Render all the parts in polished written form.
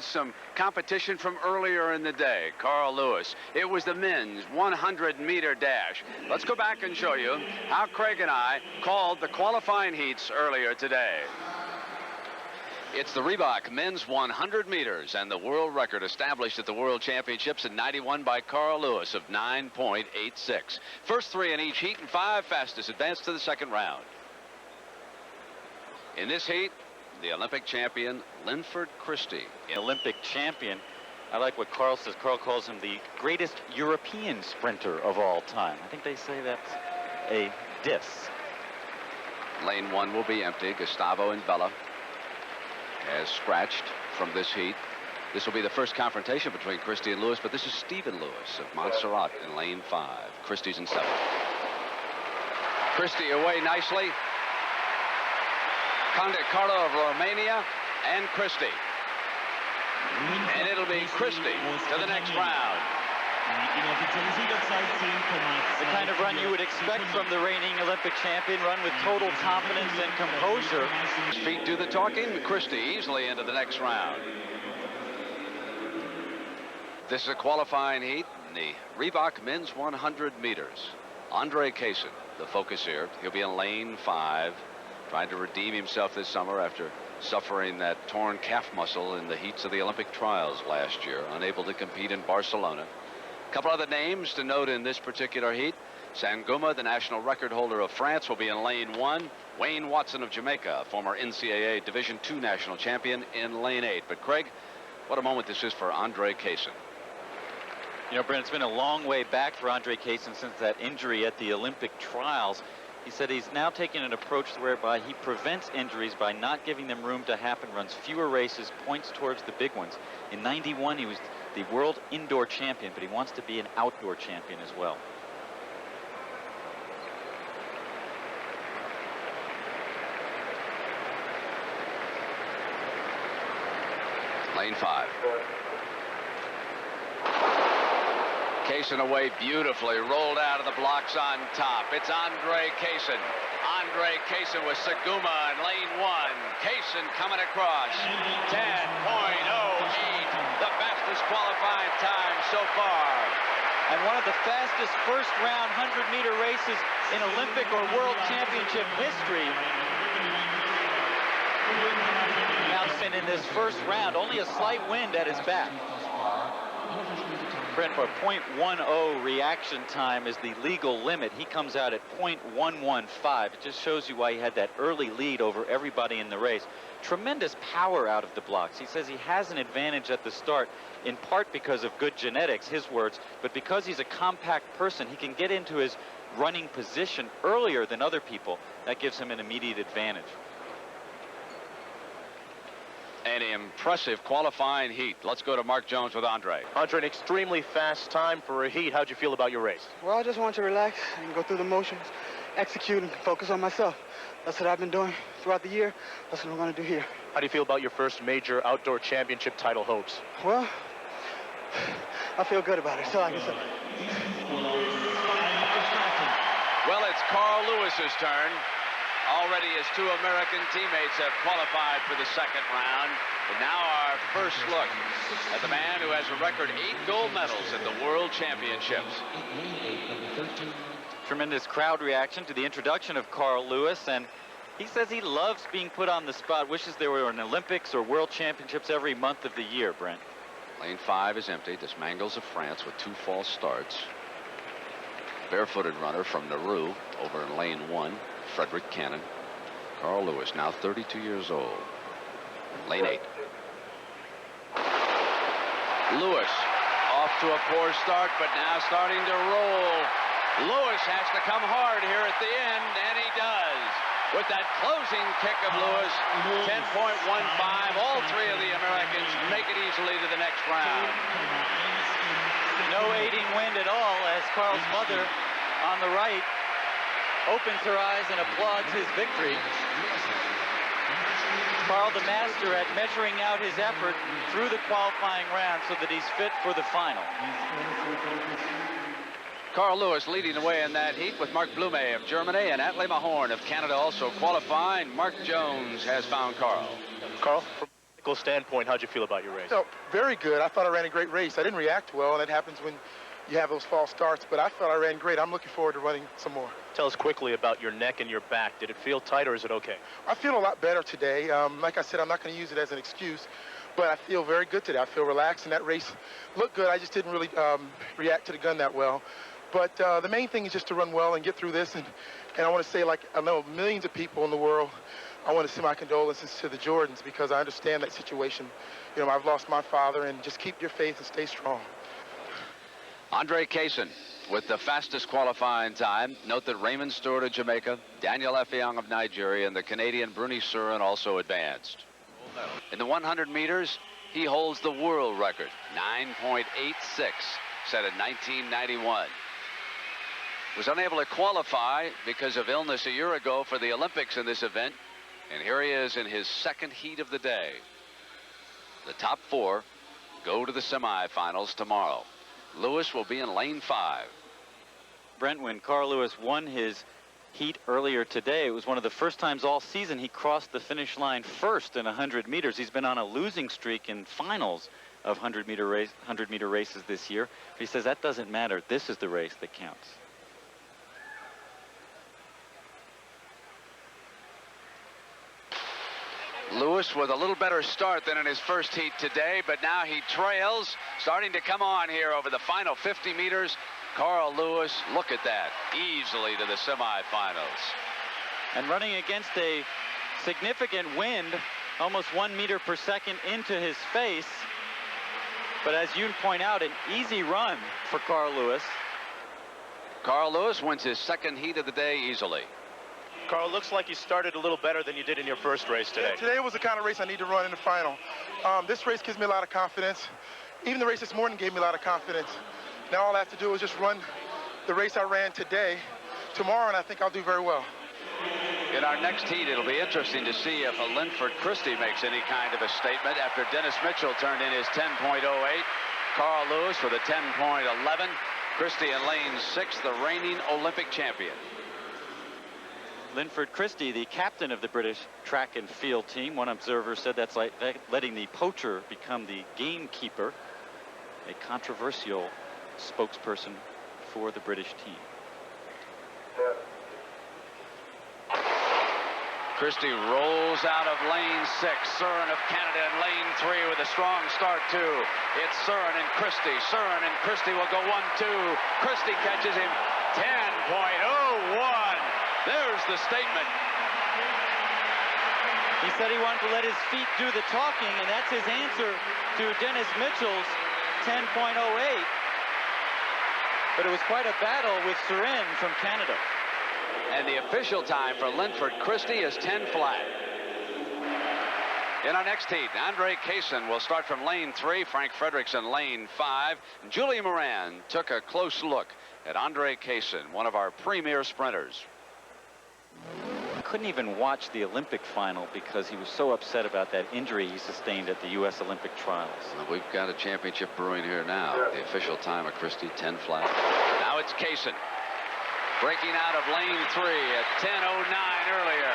Some competition from earlier in the day. Carl Lewis. It was the men's 100-meter dash. Let's go back and show you how Craig and I called the qualifying heats earlier today. It's the Reebok men's 100 meters and the world record established at the World Championships in '91 by Carl Lewis of 9.86. First three in each heat and 5 fastest advance to the second round. In this heat, the Olympic champion, Linford Christie. Olympic champion. I like what Carl says. Carl calls him the greatest European sprinter of all time. I think they say that's a diss. Lane 1 will be empty. Gustavo and Bella has scratched from this heat. This will be the first confrontation between Christie and Lewis, but this is Stephen Lewis of Montserrat in lane 5. Christie's in 7th. Christie away nicely. Carlo of Romania and Christie. And it'll be Christie to the next round. The kind of run you would expect from the reigning Olympic champion, run with total confidence and composure. His feet do the talking. Christie easily into the next round. This is a qualifying heat in the Reebok men's 100 meters. A.Cason, the focus here. He'll be in lane 5. Trying to redeem himself this summer after suffering that torn calf muscle in the heats of the Olympic trials last year, unable to compete in Barcelona. A couple other names to note in this particular heat. Sanguma, the national record holder of France, will be in lane 1. Wayne Watson of Jamaica, former NCAA Division II national champion, in lane 8. But Craig, what a moment this is for A.Cason. You know, Brent, it's been a long way back for A.Cason since that injury at the Olympic trials. He said he's now taking an approach whereby he prevents injuries by not giving them room to happen, runs fewer races, points towards the big ones. In '91, he was the world indoor champion, but he wants to be an outdoor champion as well. Lane 5. Cason away beautifully, rolled out of the blocks on top. It's A.Cason. A.Cason with Saguma in lane 1. Cason coming across. 10.08, the fastest qualifying time so far. And one of the fastest first round 100-meter races in Olympic or World Championship history. Now in this first round, only a slight wind at his back. Brent, for .10 reaction time is the legal limit. He comes out at .115. It just shows you why he had that early lead over everybody in the race. Tremendous power out of the blocks. He says he has an advantage at the start, in part because of good genetics, his words, but because he's a compact person, he can get into his running position earlier than other people. That gives him an immediate advantage. An impressive qualifying heat. Let's go to Mark Jones with Andre. Andre, an extremely fast time for a heat. How'd you feel about your race? Well, I just want to relax and go through the motions, execute and focus on myself. That's what I've been doing throughout the year. That's what I'm going to do here. How do you feel about your first major outdoor championship title hopes? Well, I feel good about it. So I can say. Well, it's Carl Lewis's turn. Already his 2 American teammates have qualified for the second round. And now our first look at the man who has a record 8 gold medals at the World Championships. Tremendous crowd reaction to the introduction of Carl Lewis, and he says he loves being put on the spot, wishes there were an Olympics or World Championships every month of the year, Brent. Lane 5 is empty. This Mangles of France with 2 false starts. Barefooted runner from Nauru over in lane 1. Frederick Cannon. Carl Lewis, now 32 years old. Lane 8. Lewis off to a poor start, but now starting to roll. Lewis has to come hard here at the end, and he does. With that closing kick of Lewis, 10.15. All 3 of the Americans make it easily to the next round. No aiding wind at all as Carl's mother on the right opens her eyes and applauds his victory. Carl, the master at measuring out his effort through the qualifying round so that he's fit for the final. Carl Lewis leading the way in that heat with Mark Blume of Germany and Atlee Mahorn of Canada also qualifying. Mark Jones has found Carl. Carl? Standpoint, how'd you feel about your race? No, very good. I thought I ran a great race. I didn't react well, and that happens when you have those false starts, but I thought I ran great. I'm looking forward to running some more. Tell us quickly about your neck and your back. Did it feel tight or is it okay? I feel a lot better today. Like I said, I'm not going to use it as an excuse, but I feel very good today. I feel relaxed, and that race looked good. I just didn't really react to the gun that well. But the main thing is just to run well and get through this. And I want to say, like I know millions of people in the world, I want to send my condolences to the Jordans because I understand that situation. You know, I've lost my father, and just keep your faith and stay strong. A.Cason with the fastest qualifying time. Note that Raymond Stewart of Jamaica, Daniel Effiong of Nigeria, and the Canadian Bruny Surin also advanced. In the 100 meters, he holds the world record, 9.86, set in 1991. Was unable to qualify because of illness a year ago for the Olympics in this event. And here he is in his second heat of the day. The top four go to the semifinals tomorrow. Lewis will be in lane 5. Brent, when Carl Lewis won his heat earlier today, it was one of the first times all season he crossed the finish line first in 100 meters. He's been on a losing streak in finals of 100 meter races this year. But he says that doesn't matter. This is the race that counts. Lewis with a little better start than in his first heat today, but now he trails, starting to come on here over the final 50 meters. Carl Lewis, look at that, easily to the semifinals. And running against a significant wind, almost 1 meter per second into his face. But as you point out, an easy run for Carl Lewis. Carl Lewis wins his second heat of the day easily. Carl, looks like you started a little better than you did in your first race today. Yeah, today was the kind of race I need to run in the final. This race gives me a lot of confidence. Even the race this morning gave me a lot of confidence. Now all I have to do is just run the race I ran today, tomorrow, and I think I'll do very well. In our next heat, it'll be interesting to see if a Linford Christie makes any kind of a statement after Dennis Mitchell turned in his 10.08. Carl Lewis with a 10.11. Christie in lane 6, the reigning Olympic champion. Linford Christie, the captain of the British track and field team. One observer said that's like letting the poacher become the gamekeeper. A controversial spokesperson for the British team. Christie rolls out of lane 6. Surin of Canada in lane 3 with a strong start too. It's Surin and Christie. Surin and Christie will go 1-2. Christie catches him 10.01. There's the statement. He said he wanted to let his feet do the talking, and that's his answer to Dennis Mitchell's 10.08. But it was quite a battle with Surin from Canada. And the official time for Linford Christie is 10 flat. In our next heat, A.Cason will start from lane 3, Frank Fredericks in lane 5. Julie Moran took a close look at A.Cason, one of our premier sprinters. I couldn't even watch the Olympic final because he was so upset about that injury he sustained at the U.S. Olympic trials. Well, we've got a championship brewing here now. The official time of Christie, 10 flat. Now it's Cason. Breaking out of lane 3 at 10.09 earlier.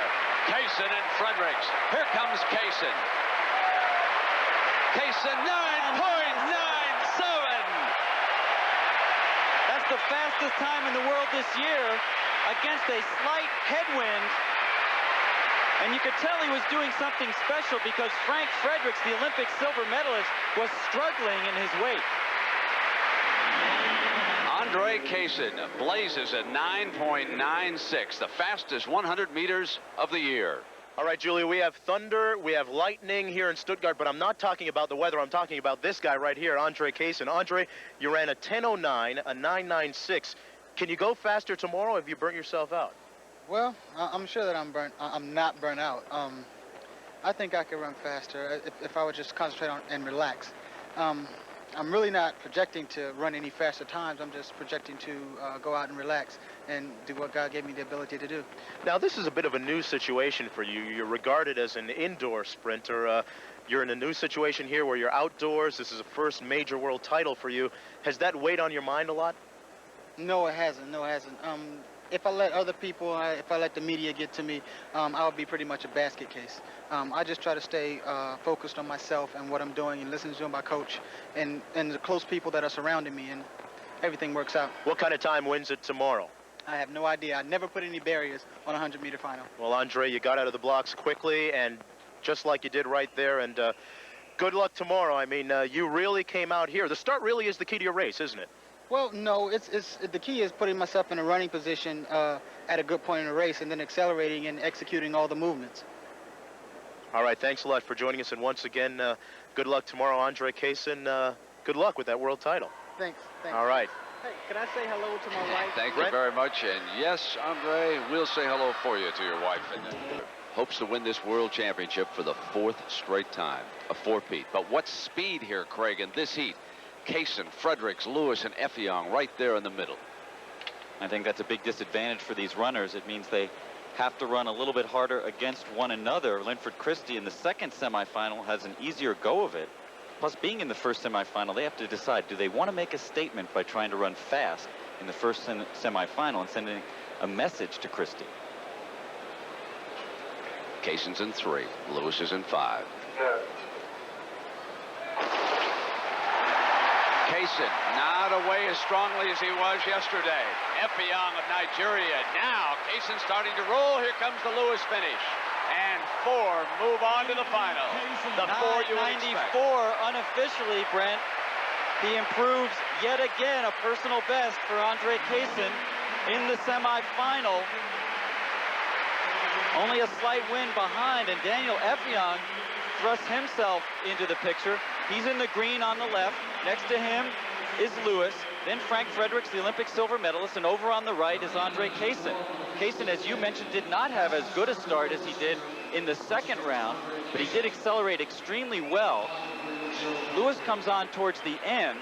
Cason and Fredericks. Here comes Cason. Cason 9.97. That's the fastest time in the world this year against a slight headwind. And you could tell he was doing something special because Frank Fredericks, the Olympic silver medalist, was struggling in his weight. A.Cason blazes at 9.96, the fastest 100 meters of the year. All right, Julia, we have thunder, we have lightning here in Stuttgart, but I'm not talking about the weather. I'm talking about this guy right here, A.Cason. Andre, you ran a 10.09, a 9.96. Can you go faster tomorrow? Have you burnt yourself out? Well, I'm sure that I'm not burnt out. I think I could run faster if I would just concentrate on and relax. I'm really not projecting to run any faster times. I'm just projecting to go out and relax and do what God gave me the ability to do. Now, this is a bit of a new situation for you. You're regarded as an indoor sprinter. You're in a new situation here where you're outdoors. This is a first major world title for you. Has that weighed on your mind a lot? No, it hasn't. No, it hasn't. if I let other people, if I let the media get to me, I'll be pretty much a basket case. I just try to stay focused on myself and what I'm doing and listening to my coach and the close people that are surrounding me, and everything works out. What kind of time wins it tomorrow? I have no idea. I never put any barriers on a 100-meter final. Well, Andre, you got out of the blocks quickly and just like you did right there, and good luck tomorrow. I mean, you really came out here. The start really is the key to your race, isn't it? Well, no, the key is putting myself in a running position at a good point in the race and then accelerating and executing all the movements. All right, thanks a lot for joining us, and once again, good luck tomorrow, A.Cason. Good luck with that world title. Thanks. All right. Hey, can I say hello to my wife? Thank you very much. And yes, Andre, we'll say hello for you to your wife. And hopes to win this world championship for the 4th straight time, a four-peat. But what speed here, Craig, in this heat? Cason, Fredericks, Lewis, and Effiong right there in the middle. I think that's a big disadvantage for these runners. It means they have to run a little bit harder against one another. Linford Christie in the second semifinal has an easier go of it. Plus, being in the first semifinal, they have to decide, do they want to make a statement by trying to run fast in the first semifinal and sending a message to Christie? Cason's in 3. Lewis is in 5. Cason not away as strongly as he was yesterday. Effiong of Nigeria. Now Cason starting to roll. Here comes the Lewis finish. And 4 move on to the final. The 4 you would expect. 994 unofficially, Brent. He improves yet again, a personal best for Andre Cason in the semifinal. Only a slight win behind, and Daniel Effiong thrusts himself into the picture. He's in the green on the left. Next to him is Lewis. Then Frank Fredericks, the Olympic silver medalist, and over on the right is Andre Cason. Cason, as you mentioned, did not have as good a start as he did in the second round, but he did accelerate extremely well. Lewis comes on towards the end.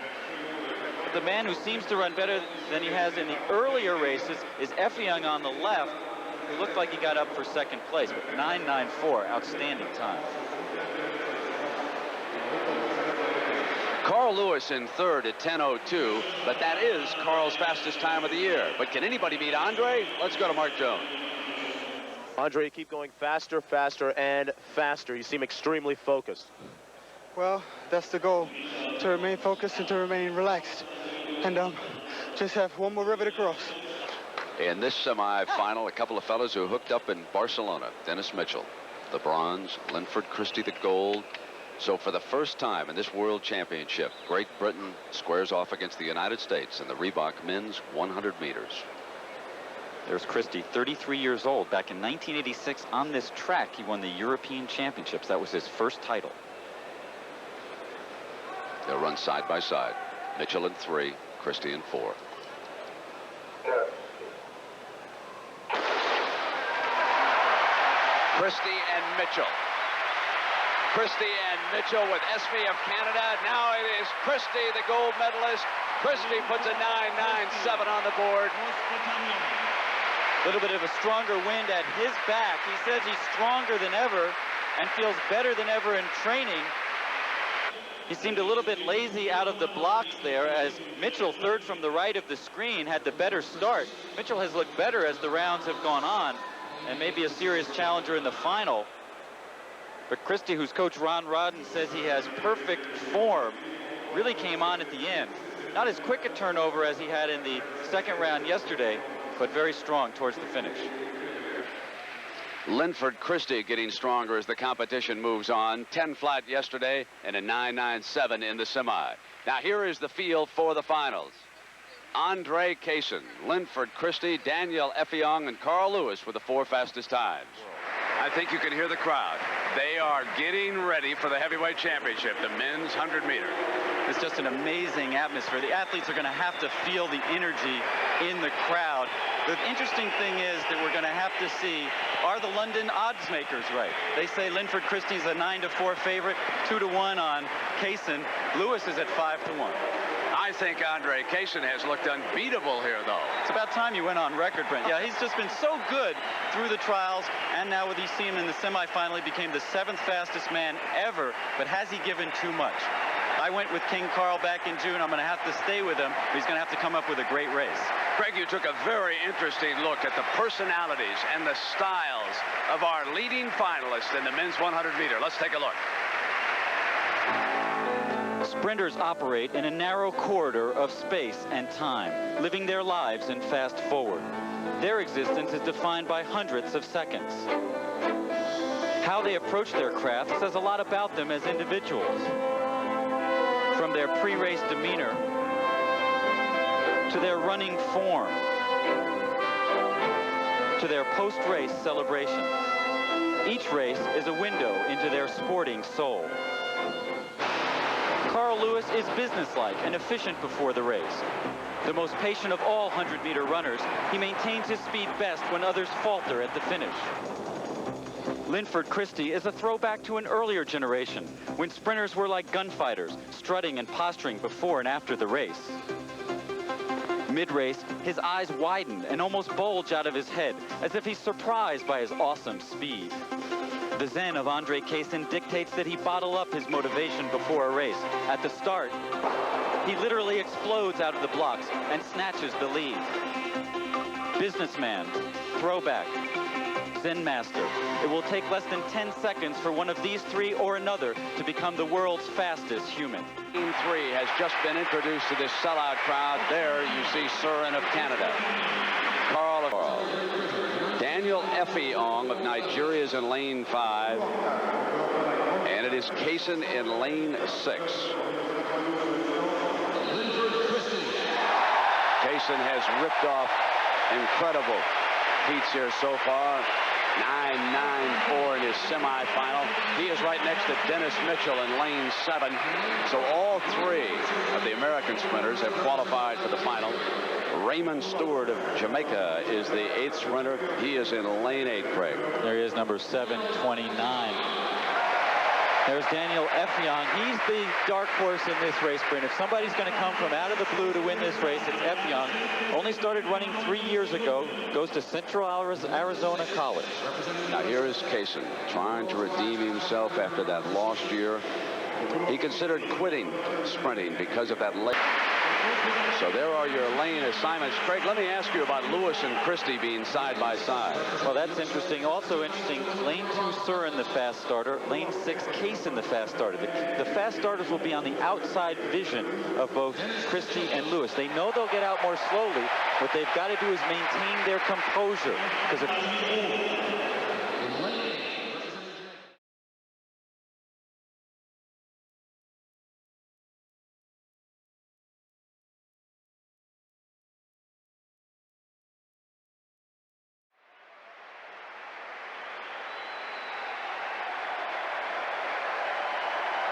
But the man who seems to run better than he has in the earlier races is Effiong on the left, who looked like he got up for second place, but 994, outstanding time. Carl Lewis in 3rd at 10:02, but that is Carl's fastest time of the year. But can anybody beat Andre? Let's go to Mark Jones. Andre, you keep going faster, faster, and faster. You seem extremely focused. Well, that's the goal, to remain focused and to remain relaxed. And just have one more river to cross. In this semi-final, a couple of fellows who hooked up in Barcelona. Dennis Mitchell, the bronze, Linford Christie, the gold. So for the first time in this World Championship, Great Britain squares off against the United States in the Reebok men's 100 meters. There's Christie, 33 years old. Back in 1986 on this track, he won the European Championships. That was his first title. They'll run side by side. Mitchell in 3, Christie in 4. Christie and Mitchell. Christie and Mitchell with Esmie of Canada. Now it is Christie, the gold medalist. Christie puts a 9.97 on the board. A little bit of a stronger wind at his back. He says he's stronger than ever and feels better than ever in training. He seemed a little bit lazy out of the blocks there, as Mitchell, 3rd from the right of the screen, had the better start. Mitchell has looked better as the rounds have gone on, and maybe a serious challenger in the final. But Christie, whose coach Ron Rodden says he has perfect form, really came on at the end. Not as quick a turnover as he had in the second round yesterday, but very strong towards the finish. Linford Christie getting stronger as the competition moves on. 10 flat yesterday and a 9.97 in the semi. Now here is the field for the finals. Andre Cason, Linford Christie, Daniel Effiong, and Carl Lewis with the 4 fastest times. I think you can hear the crowd. They are getting ready for the heavyweight championship, the men's 100 meter. It's just an amazing atmosphere. The athletes are going to have to feel the energy in the crowd. The interesting thing is that we're going to have to see, are the London odds makers right? They say Linford Christie's a 9-4 favorite, 2-1 on Cason. Lewis is at 5-1. I think Andre Cason has looked unbeatable here, though. It's about time you went on record, Brent. Yeah, he's just been so good through the trials, and now with you see him in the semifinal, he became the 7th fastest man ever. But has he given too much? I went with King Carl back in June. I'm going to have to stay with him. He's going to have to come up with a great race. Greg, you took a very interesting look at the personalities and the styles of our leading finalists in the men's 100-meter. Let's take a look. Sprinters operate in a narrow corridor of space and time, living their lives in fast forward. Their existence is defined by hundredths of seconds. How they approach their craft says a lot about them as individuals. From their pre-race demeanor to their running form to their post-race celebrations. Each race is a window into their sporting soul. Carl Lewis is businesslike and efficient before the race. The most patient of all 100-meter runners, he maintains his speed best when others falter at the finish. Linford Christie is a throwback to an earlier generation, when sprinters were like gunfighters, strutting and posturing before and after the race. Mid-race, his eyes widen and almost bulge out of his head, as if he's surprised by his awesome speed. The zen of A.Cason dictates that he bottle up his motivation before a race. At the start, he literally explodes out of the blocks and snatches the lead. Businessman, throwback, Zen master. It will take less than 10 seconds for one of these three or another to become the world's fastest human. Team 3 has just been introduced to this sellout crowd. There you see Surin of Canada. Carl. Daniel Effiong of Nigeria is in lane 5. And it is A.Cason in lane 6. A.Cason has ripped off incredible heats here so far. 9.94 in his semifinal. He is right next to Dennis Mitchell in lane 7. So all 3 of the American sprinters have qualified for the final. Raymond Stewart of Jamaica is the 8th sprinter. He is in lane 8, Craig. There he is, number 729. There's Daniel Effiong. He's the dark horse in this race, Bryn. If somebody's going to come from out of the blue to win this race, it's Effiong. Only started running 3 years ago. Goes to Central Arizona College. Now here is A.Cason trying to redeem himself after that lost year. He considered quitting sprinting because of that late. So there are your lane assignments. Craig, let me ask you about Lewis and Christie being side by side. Well, that's interesting. Also interesting, lane 2, Surin, the fast starter. Lane 6, A.Cason, the fast starter. The fast starters will be on the outside vision of both Christie and Lewis. They know they'll get out more slowly. What they've got to do is maintain their composure. Because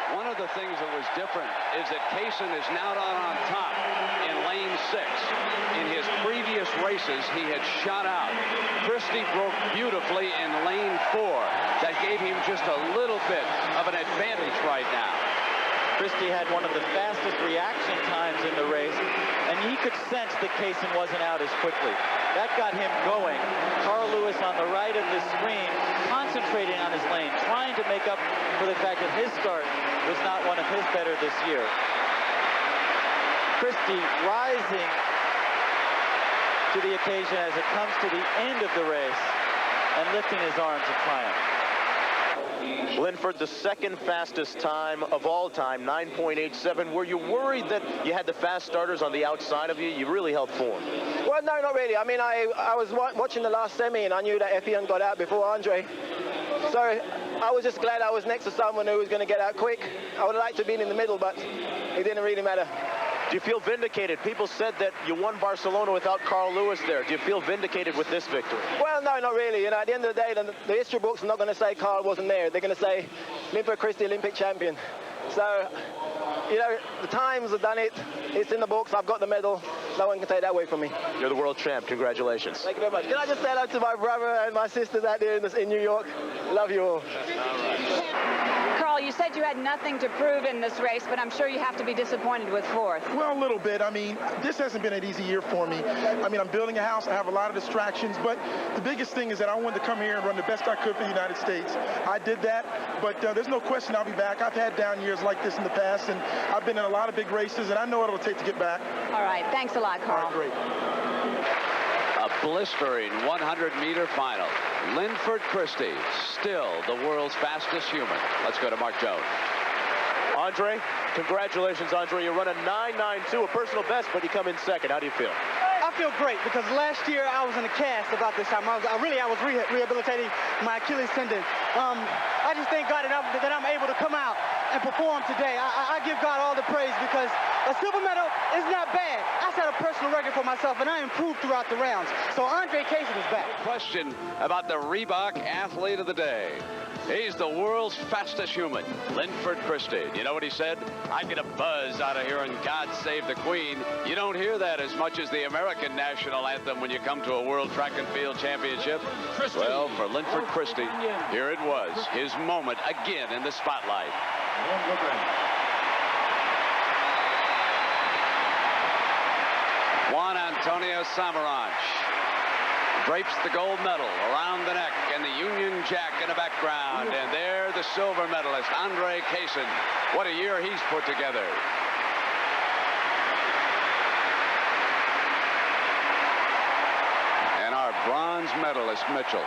one of the things that was different is that A.Cason is now not on top in lane 6. In his previous races, he had shot out. Christie broke beautifully in lane 4. That gave him just a little bit of an advantage right now. Christie had one of the fastest reaction times in the race, and he could sense that A.Cason wasn't out as quickly. That got him going. Carl Lewis on the right of the screen, concentrating on his lane, trying to make up for the fact that his start was not one of his better this year. Christie rising to the occasion as it comes to the end of the race and lifting his arms in triumph. Linford, the second fastest time of all time, 9.87. Were you worried that you had the fast starters on the outside of you? You really held form. Well, no, not really. I mean, I was watching the last semi, and I knew that Effiong got out before Andre. So I was just glad I was next to someone who was going to get out quick. I would have liked to have been in the middle, but it didn't really matter. Do you feel vindicated? People said that you won Barcelona without Carl Lewis there. Do you feel vindicated with this victory? Well, no, not really. You know, at the end of the day, the history books are not going to say Carl wasn't there. They're going to say Linford Christie, Olympic champion. So, you know, the times have done it. It's in the books. I've got the medal. No one can take that away from me. You're the world champ. Congratulations. Thank you very much. Can I just say hello to my brother and my sisters out there in New York? Love you all. All right. Carl, you said you had nothing to prove in this race, but I'm sure you have to be disappointed with fourth. Well, a little bit. I mean, this hasn't been an easy year for me. I mean, I'm building a house. I have a lot of distractions, but the biggest thing is that I wanted to come here and run the best I could for the United States. I did that, but there's no question I'll be back. I've had down years like this in the past, and I've been in a lot of big races, and I know what it'll take to get back. All right. Thanks a lot, Carl. All right, great. A blistering 100-meter final. Linford Christie, still the world's fastest human. Let's go to Mark Jones. Andre, congratulations, Andre. You're running 9.92, a personal best, but you come in second. How do you feel? I feel great because last year I was in a cast about this time. I was rehabilitating my Achilles tendon. I just thank God that I'm able to come out and perform today. I give God all the praise because a silver medal is not bad. I set a personal record for myself, and I improved throughout the rounds. So Andre A.Cason is back. Question about the Reebok Athlete of the Day. He's the world's fastest human, Linford Christie. You know what he said? I get a buzz out of hearing God Save the Queen. You don't hear that as much as the American national anthem when you come to a World Track and Field Championship. Christie. Well, for Linford Christie, here it was, his moment again in the spotlight. Juan Antonio Samaranch drapes the gold medal around the neck and the Union Jack in the background. And there, the silver medalist, Andre A.Cason. What a year he's put together. And our bronze medalist, Mitchell.